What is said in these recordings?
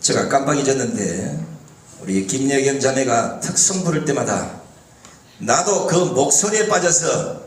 제가 깜빡 잊었는데 우리 김여경 자매가 특성 부를 때마다 나도 그 목소리에 빠져서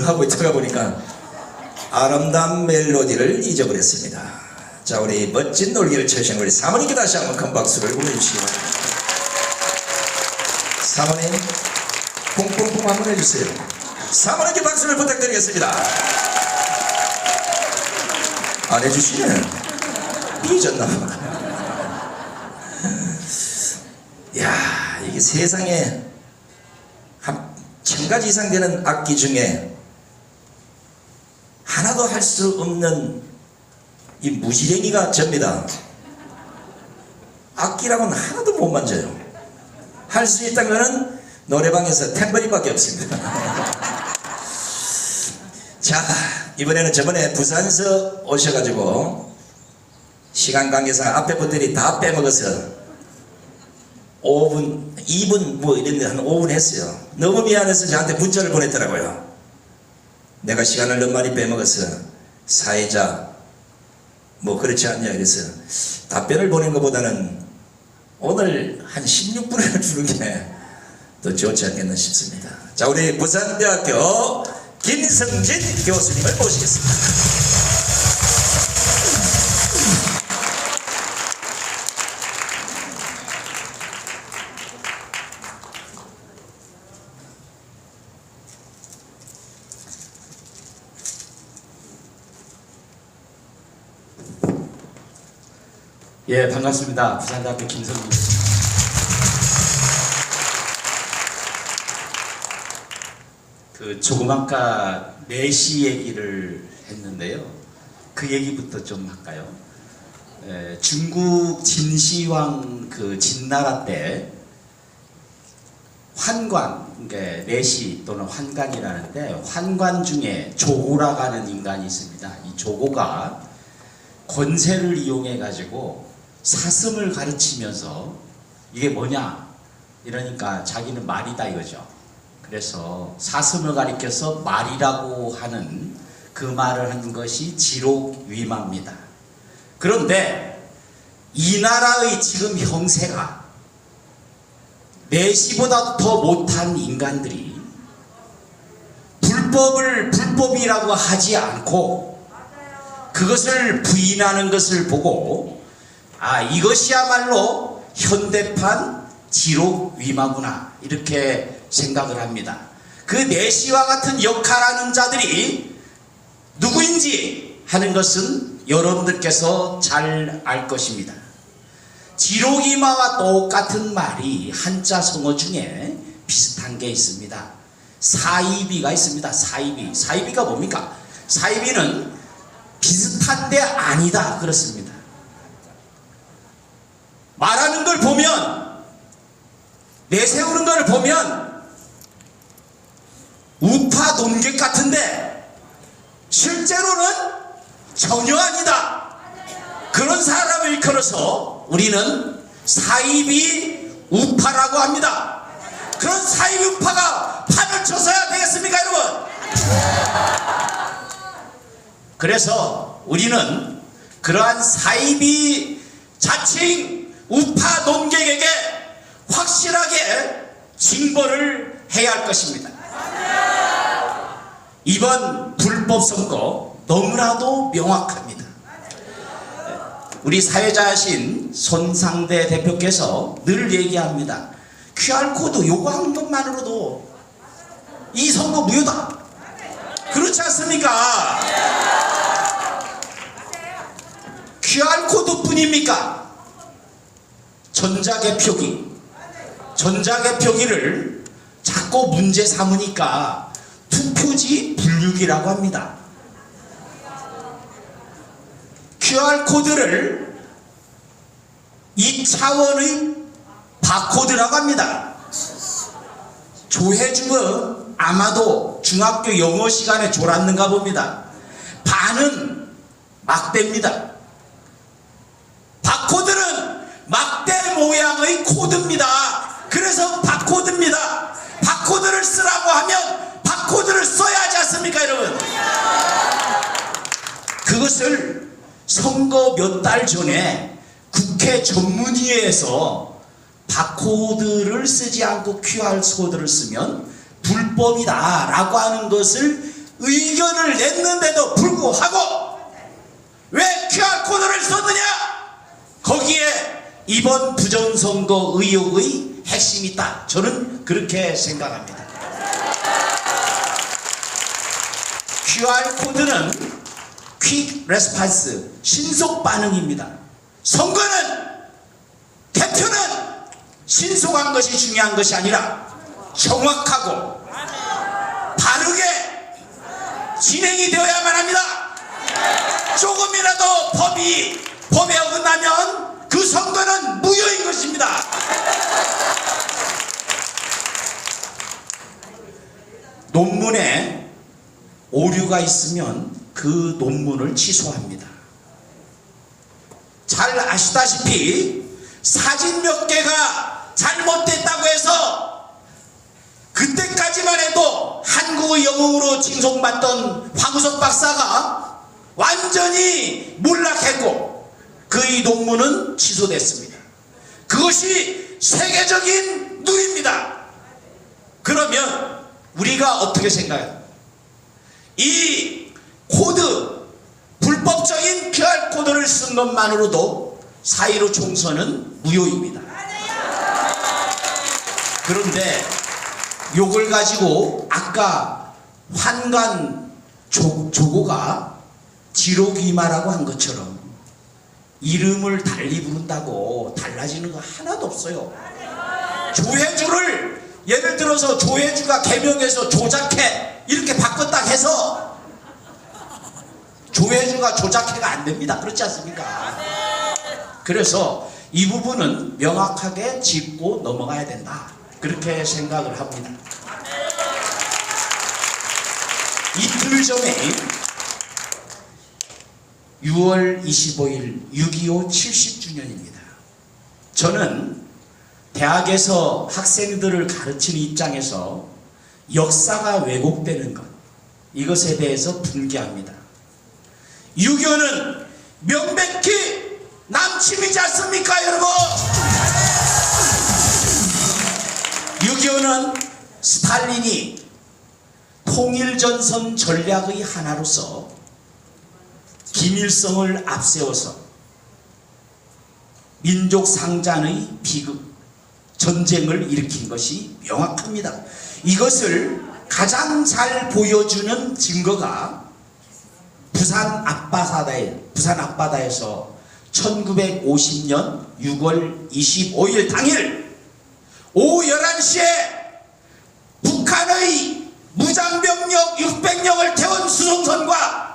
하고 있다가 보니까 아름다운 멜로디를 잊어버렸습니다. 자, 우리 멋진 놀기를 쳐주신 우리 사모님께 다시 한번 큰 박수를 보내주시기 바랍니다. 사모님 퐁퐁퐁 한번 해주세요. 사모님께 박수를 부탁드리겠습니다. 안 해주시네. 삐졌나? 야, 이게 세상에 한 1000가지 이상 되는 악기 중에 하나도 할 수 없는 이 무지랭이가 접니다. 악기라고는 하나도 못 만져요. 할 수 있다는 것은 노래방에서 탬버린밖에 없습니다. 자, 이번에는 저번에 부산서 오셔가지고 시간 관계상 앞에 분들이 다 빼먹어서 5분, 2분 뭐 이랬는데 한 5분 했어요. 너무 미안해서 저한테 문자를 보냈더라고요. 내가 시간을 너무 많이 빼먹어서 사회자 뭐 그렇지 않냐 그래서 답변을 보낸 것보다는 오늘 한 16분을 주는 게 더 좋지 않겠나 싶습니다. 자, 우리 부산대학교 김성진 교수님을 모시겠습니다. 예, 반갑습니다. 부산대학교 김성진입니다. 조금 아까 내시 얘기를 했는데요. 그 얘기부터 좀 할까요? 중국 진시황 진나라 때 환관, 그러니까 내시 또는 환관이라는데 환관 중에 조고라고 하는 인간이 있습니다. 이 조고가 권세를 이용해 가지고 사슴을 가르치면서 이게 뭐냐 이러니까 자기는 말이다 이거죠. 그래서 사슴을 가리켜서 말이라고 하는 그 말을 한 것이 지록위마입니다. 그런데 이 나라의 지금 형세가 내시보다 더 못한 인간들이 불법을 불법이라고 하지 않고 그것을 부인하는 것을 보고 아, 이것이야말로 현대판 지록위마구나 이렇게 생각을 합니다. 그 내시와 같은 역할하는 자들이 누구인지 하는 것은 여러분들께서 잘 알 것입니다. 지록위마와 똑같은 말이 한자 성어 중에 비슷한 게 있습니다. 사이비가 있습니다. 사이비가 뭡니까? 사이비는 비슷한데 아니다 그렇습니다. 말하는 걸 보면 내세우는 걸 보면 우파 논객 같은데 실제로는 전혀 아니다. 그런 사람을 일컬어서 우리는 사이비 우파라고 합니다. 그런 사이비 우파가 판을 쳐서야 되겠습니까 여러분? 그래서 우리는 그러한 사이비 자칭 우파 논객에게 확실하게 징벌을 해야 할 것입니다. 이번 불법 선거 너무나도 명확합니다. 우리 사회자신 손상대 대표께서 늘 얘기합니다. QR코드 요거 한 것만으로도 이 선거 무효다. 그렇지 않습니까? QR코드 뿐입니까? 전자개표기를 자꾸 문제 삼으니까 투표지 분류기라고 합니다. QR코드를 2차원의 바코드라고 합니다. 조혜중은 아마도 중학교 영어 시간에 졸았는가 봅니다. 반은 막대입니다. 바코드는 막대 모양의 코드입니다. 그래서 바코드입니다. 바코드를 쓰라고 하면 바코드를 써야 하지 않습니까 여러분? 그것을 선거 몇 달 전에 국회 전문위에서 바코드를 쓰지 않고 QR코드를 쓰면 불법이다라고 하는 것을 의견을 냈는데도 불구하고 왜 QR코드를 썼느냐? 거기에 이번 부정선거 의혹의 핵심이 있다. 저는 그렇게 생각합니다. QR코드는 퀵 레스판스, 신속 반응입니다. 선거는 대표는 신속한 것이 중요한 것이 아니라 정확하고 바르게 진행이 되어야만 합니다. 조금이라도 법에 어긋나면 그 선거는 무효인 것입니다. 논문에 오류가 있으면 그 논문을 취소합니다. 잘 아시다시피 사진 몇 개가 잘못됐다고 해서 그때까지만 해도 한국의 영웅으로 칭송받던 황우석 박사가 완전히 몰락했고 그의 논문은 취소됐습니다. 그것이 세계적인 누리입니다. 그러면 우리가 어떻게 생각해요? 이 코드, 불법적인 QR코드를 쓴 것만으로도 4.15 총선은 무효입니다. 그런데 요걸 가지고 아까 환관 조고가 지록이마라고 한 것처럼 이름을 달리 부른다고 달라지는 거 하나도 없어요. 조혜주를 예를 들어서 조혜주가 개명해서 조작해 이렇게 바꿨다 해서 조혜주가 조작해가 안 됩니다. 그렇지 않습니까? 그래서 이 부분은 명확하게 짚고 넘어가야 된다. 그렇게 생각을 합니다. 이틀 전에 6월 25일 6.25 70주년입니다. 저는 대학에서 학생들을 가르치는 입장에서 역사가 왜곡되는 것, 이것에 대해서 분개합니다. 6.25는 명백히 남침이지 않습니까, 여러분? 6.25는 스탈린이 통일전선 전략의 하나로서 김일성을 앞세워서 민족 상잔의 비극, 전쟁을 일으킨 것이 명확합니다. 이것을 가장 잘 보여주는 증거가 부산 앞바다에서 1950년 6월 25일 당일 오후 11시에 북한의 무장병력 600명을 태운 수송선과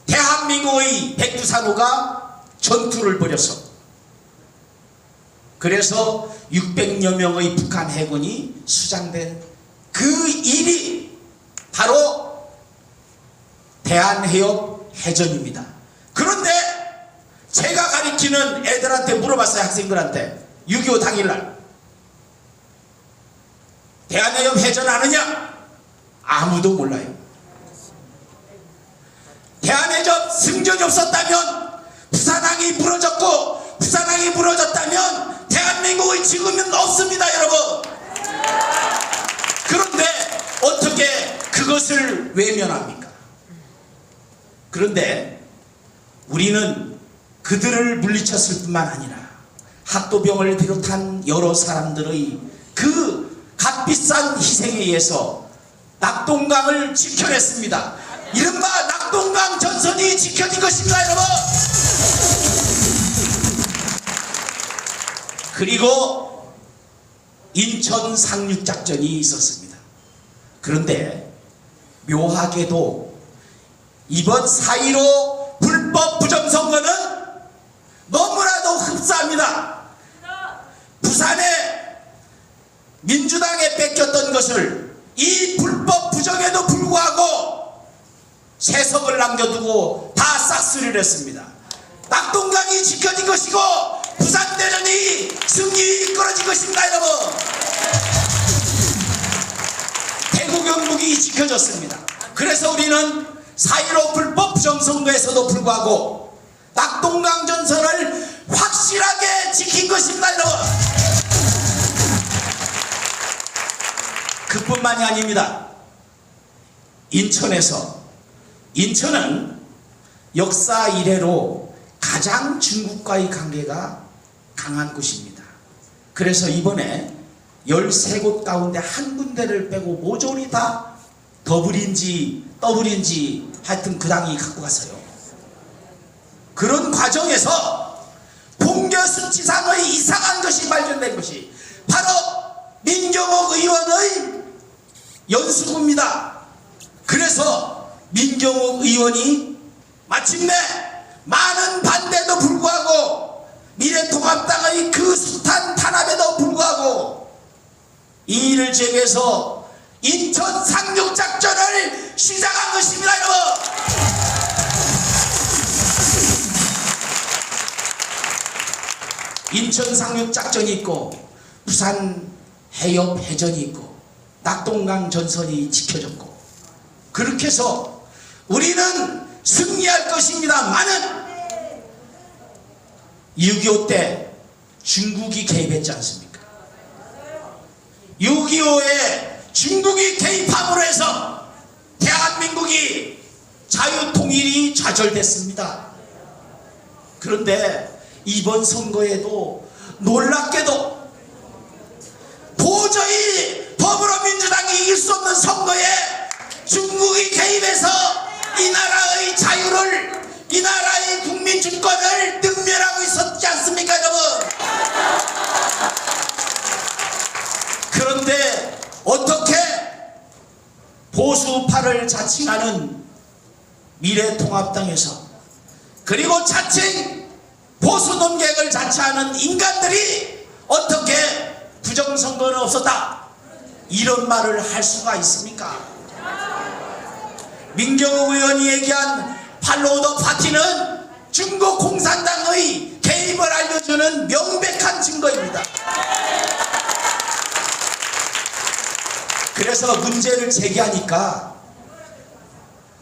대한민국의 백두산호가 전투를 벌였어. 그래서 600여 명의 북한 해군이 수장된 그 일이 바로 대한해협 해전입니다. 그런데 제가 가르치는 애들한테 물어봤어요. 학생들한테 6.25 당일날 대한해협 해전 아느냐? 아무도 몰라요. 대한해협 승전이 없었다면 부산항이 무너졌고 부산항이 무너졌다면 대한민국의 지금은 없습니다, 여러분. 그런데 어떻게 그것을 외면합니까? 그런데 우리는 그들을 물리쳤을 뿐만 아니라 학도병을 비롯한 여러 사람들의 그 값비싼 희생에 의해서 낙동강을 지켜냈습니다. 이른바 낙동강 전선이 지켜진 것입니다, 여러분. 그리고 인천 상륙작전이 있었습니다. 그런데 묘하게도 이번 4.15 불법 부정선거는 너무나도 흡사합니다. 부산에 민주당에 뺏겼던 것을 이 불법 부정에도 불구하고 세석을 남겨두고 다 싹쓸이를 했습니다. 낙동강이 지켜진 것이고 부산대전이 승리 이끌어진 것입니다, 여러분. 대구 경북이 지켜졌습니다. 그래서 우리는 4.15 불법 부정선거에서도 불구하고 낙동강 전선을 확실하게 지킨 것입니다, 여러분. 그뿐만이 아닙니다. 인천은 역사 이래로 가장 중국과의 관계가 강한 곳입니다. 그래서 이번에 13곳 가운데 한 군데를 빼고 모조리 다 더블인지 하여튼 그 당이 갖고 갔어요. 그런 과정에서 동교수치상의 이상한 것이 발견된 것이 바로 민경욱 의원의 연수구입니다. 그래서 민경욱 의원이 마침내 많은 반대도 불구하고 미래통합당의 그 숱한 탄압에도 불구하고 이 일을 제기해서 인천 상륙작전을 시작한 것입니다, 여러분. 인천 상륙작전이 있고 부산 해협 해전이 있고 낙동강 전선이 지켜졌고 그렇게 해서 우리는 승리할 것입니다만은 6.25 때 중국이 개입했지 않습니까? 6.25에 중국이 개입함으로 해서 대한민국이 자유통일이 좌절됐습니다. 그런데 이번 선거에도 놀랍게도 도저히 더불어민주당이 이길 수 없는 선거에 중국이 개입해서 이 나라의 자유를, 이 나라의 국민 주권을 능멸하고 있었지 않습니까, 여러분? 그런데 어떻게 보수파를 자칭하는 미래통합당에서 그리고 자칭 보수논객을 자처하는 인간들이 어떻게 부정선거는 없었다 이런 말을 할 수가 있습니까? 민경욱 의원이 얘기한 팔로우 더 파티는 중국 공산당의 개입을 알려주는 명백한 증거입니다. 그래서 문제를 제기하니까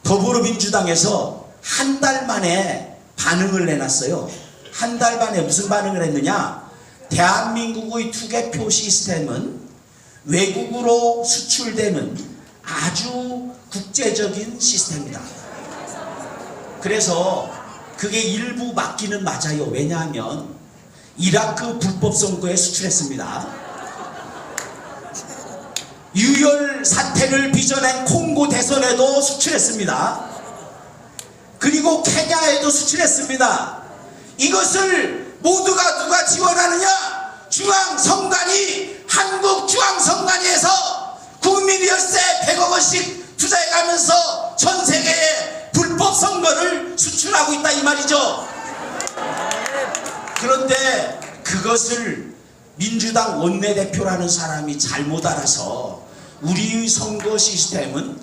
더불어민주당에서 한 달 만에 반응을 내놨어요. 한 달 만에 무슨 반응을 했느냐? 대한민국의 투개표 시스템은 외국으로 수출되는 아주 국제적인 시스템이다. 그래서 그게 일부 맞기는 맞아요. 왜냐하면 이라크 불법 선거에 수출했습니다. 유혈 사태를 빚어낸 콩고 대선에도 수출했습니다. 그리고 케냐에도 수출했습니다. 이것을 모두가 누가 지원하느냐? 중앙선관위, 한국중앙선관위에서 국민 열세 100억 원씩 투자해가면서 전 세계에 불법 선거를 수출하고 있다 이 말이죠. 그런데 그것을 민주당 원내대표라는 사람이 잘못 알아서 우리의 선거 시스템은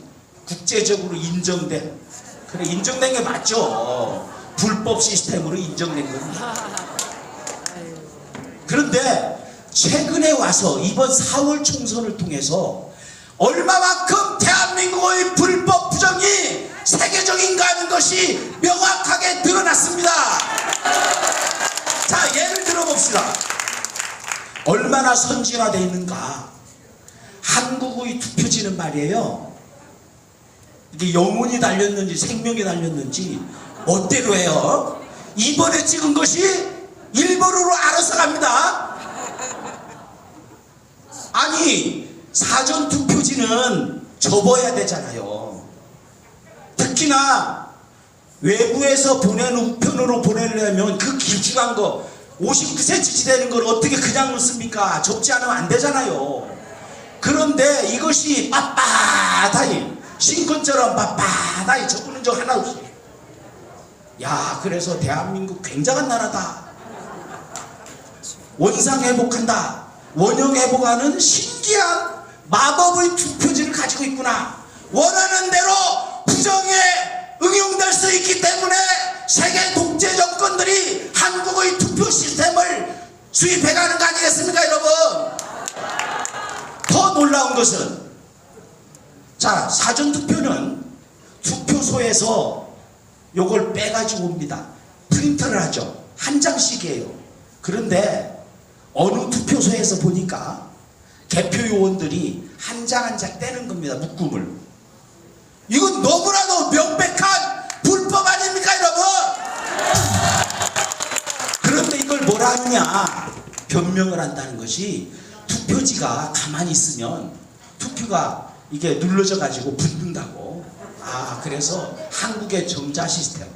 국제적으로 인정된, 그래 인정된 게 맞죠. 불법 시스템으로 인정된 겁니다. 그런데 최근에 와서 이번 4월 총선을 통해서 얼마만큼 대한민국의 불법 부정이 세계적인가 하는 것이 명확하게 드러났습니다. 자, 예를 들어봅시다. 얼마나 선진화되어 있는가. 한국의 투표지는 말이에요, 이게 영혼이 달렸는지 생명이 달렸는지 멋대로 해요. 이번에 찍은 것이 일본어로 알아서 갑니다. 아니 사전투표지는 접어야 되잖아요. 특히나 외부에서 보내는 우편으로 보내려면 그 길쭉한 거 59cm 되는 걸 어떻게 그냥 넣습니까? 접지 않으면 안 되잖아요. 그런데 이것이 빳빳하니 신권처럼 빳빳하니 접는 적 하나 없이, 야, 그래서 대한민국 굉장한 나라다. 원상 회복한다, 원형 회복하는 신기한 마법의 투표지를 가지고 있구나. 원하는 대로 부정에 응용될 수 있기 때문에 세계 독재 정권들이 한국의 투표 시스템을 수입해가는 거 아니겠습니까, 여러분? 더 놀라운 것은, 자, 사전투표는 투표소에서 요걸 빼가지고 옵니다. 프린터를 하죠. 한 장씩이에요. 그런데 어느 투표소에서 보니까 개표 요원들이 한 장 한 장 떼는 겁니다. 묶음을. 이건 너무나도 명백한 불법 아닙니까, 여러분? 그런데 이걸 뭐라 하느냐? 변명을 한다는 것이 투표지가 가만히 있으면 투표가 이게 눌러져 가지고 붙는다고. 그래서 한국의 정자 시스템,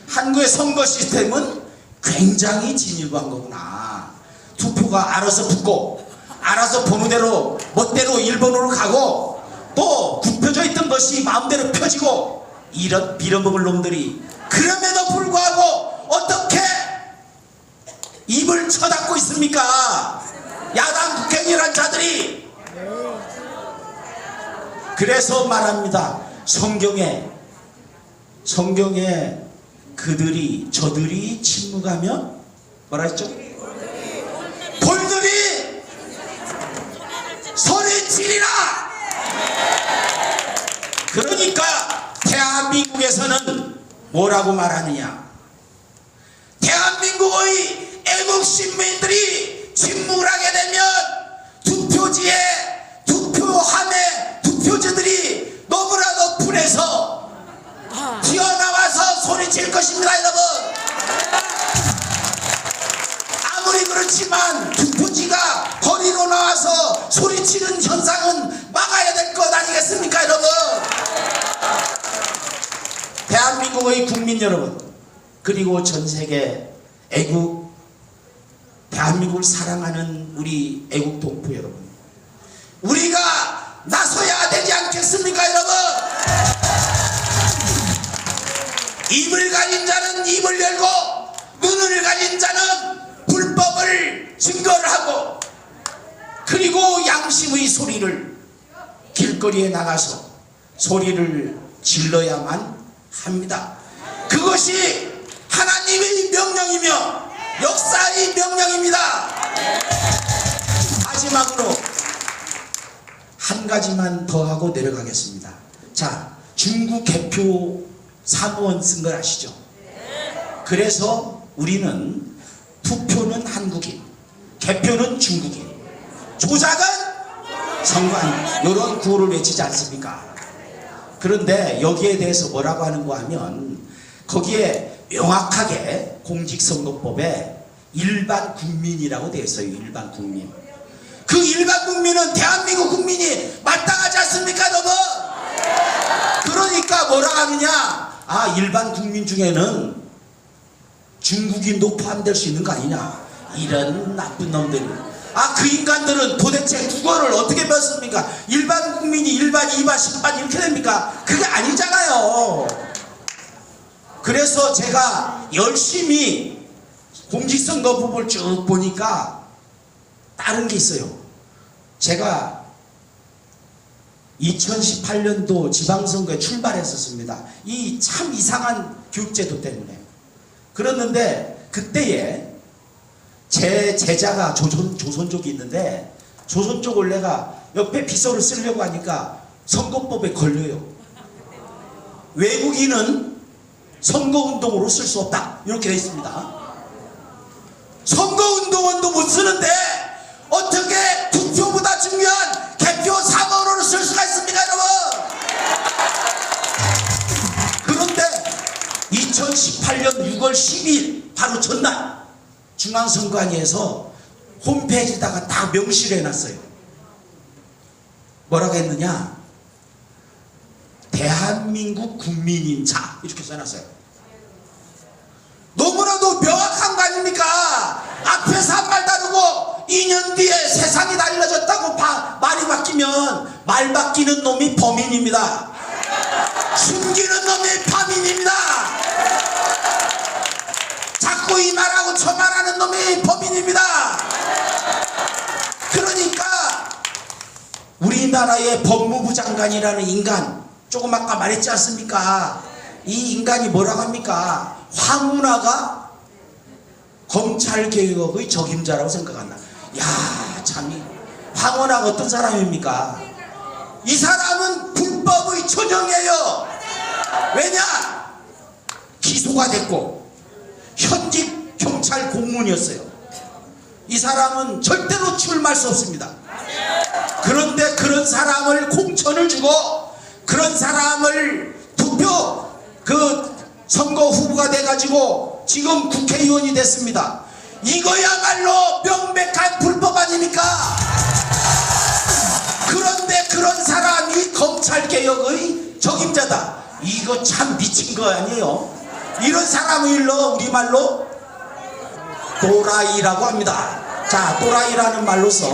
한국의 선거 시스템은 굉장히 진일보한 거구나. 투표가 알아서 붙고 알아서 번호대로 멋대로 1번으로 가고 또 굽혀져 있던 것이 마음대로 펴지고, 이런 빌어먹을 놈들이 그럼에도 불구하고 어떻게 입을 쳐닫고 있습니까? 야당 국회의원 자들이. 그래서 말합니다. 성경에 저들이 침묵하면 뭐라 했죠? 돌들이 소리치리라. 그러니까 대한민국에서는 뭐라고 말하느냐? 대한민국의 애국 시민들이 침묵을 하게 되면 투표지에 투표함에 투표지들이 너무나도 불에서 튀어나와서 소리칠 것입니다, 여러분. 아무리 그렇지만 투표지가 거리로 나와서 소리치는 현상은 막아야 될 것 아니겠습니까, 여러분? 대한민국의 국민 여러분, 그리고 전 세계 애국, 대한민국을 사랑하는 우리 애국 동포 여러분, 우리가 나서야 되지 않겠습니까, 여러분? 입을 가진 자는 입을 열고 눈을 가진 자는 불법을 증거를 하고, 그리고 양심의 소리를 길거리에 나가서 소리를 질러야만 합니다. 그것이 하나님의 명령이며 역사의 명령입니다. 마지막으로 한 가지만 더 하고 내려가겠습니다. 자, 중국 개표 사무원 쓴 걸 아시죠? 그래서 우리는 투표는 한국인, 개표는 중국인, 조작은 선관, 이런 구호를 외치지 않습니까? 그런데 여기에 대해서 뭐라고 하는 거 하면, 거기에 명확하게 공직선거법에 일반 국민이라고 되어 있어요. 일반 국민. 그 일반 국민은 대한민국 국민이 마땅하지 않습니까, 여러분? 그러니까 뭐라 하느냐? 일반 국민 중에는 중국인도 포함될 수 있는 거 아니냐? 이런 나쁜 놈들. 그 인간들은 도대체 국어를 어떻게 배웠습니까? 일반 국민이 1반, 2반, 10반 이렇게 됩니까? 그게 아니잖아요. 그래서 제가 열심히 공직선거법을 쭉 보니까 다른 게 있어요. 제가 2018년도 지방선거에 출발했었습니다. 이 참 이상한 교육제도 때문에. 그랬는데 그때에 제 제자가 조선족이 있는데, 조선족을 내가 옆에 비서를 쓰려고 하니까 선거법에 걸려요. 외국인은 선거운동으로 쓸 수 없다, 이렇게 되어 있습니다. 선거운동원도 못 쓰는데 어떻게 투표보다 중요한 개표 사무원으로 쓸 수가 있습니까, 여러분? 그런데 2018년 6월 10일 바로 전날 중앙선관위에서 홈페이지에다가 다 명시를 해놨어요. 뭐라고 했느냐? 대한민국 국민인 자, 이렇게 써놨어요. 너무나도 명확한 거 아닙니까? 앞에서 한 말 다르고 2년 뒤에 세상이 달라졌다고 말이 바뀌면 말 바뀌는 놈이 범인입니다. 숨기는 놈이 범인입니다. 자꾸 이 말하고 저 말하는 놈이 범인입니다. 그러니까 우리나라의 법무부 장관이라는 인간, 조금 아까 말했지 않습니까? 이 인간이 뭐라고 합니까? 황운하가 검찰개혁의 적임자라고 생각한다. 야, 참, 황운하가 어떤 사람입니까? 이 사람은 불법의 천형이에요. 왜냐? 기소가 됐고 현 공무원이었어요. 이 사람은 절대로 출마할 수 없습니다. 그런데 그런 사람을 공천을 주고 그런 사람을 투표 선거 후보가 돼가지고 지금 국회의원이 됐습니다. 이거야말로 명백한 불법 아닙니까? 그런데 그런 사람이 검찰개혁의 적임자다. 이거 참 미친 거 아니에요? 이런 사람을 우리말로 또라이라고 합니다. 자, 또라이라는 말로서